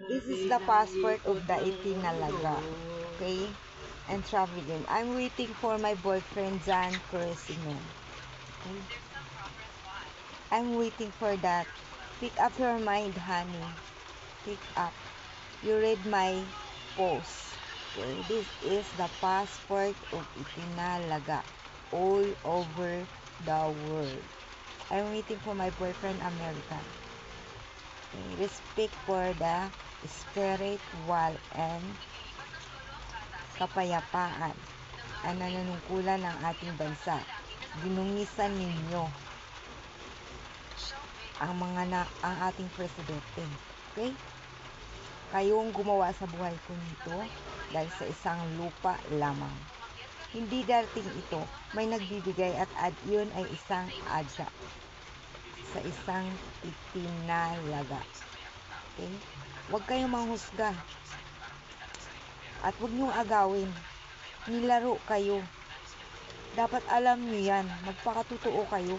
This is the passport of the Itinalaga. Okay? And traveling. I'm waiting for my boyfriend, Jan Crescino. Okay? I'm waiting for that. Pick up your mind, honey. Pick up. You read my post. Okay? This is the passport of Itinalaga all over the world. I'm waiting for my boyfriend, American. Okay? Respect for the spiritual and kapayapaan ang nanunungkulan ng ating bansa. Dinungisan ninyo ang ating presidente. Okay? Kayong gumawa sa buhay ko nito dahil sa isang lupa lamang. Hindi darating ito, may nagbibigay at yun ay isang adya sa isang Itinalaga. Okay? Huwag kayong manghusga. At huwag niyong agawin. Nilaro kayo. Dapat alam niyo yan. Magpakatotoo kayo.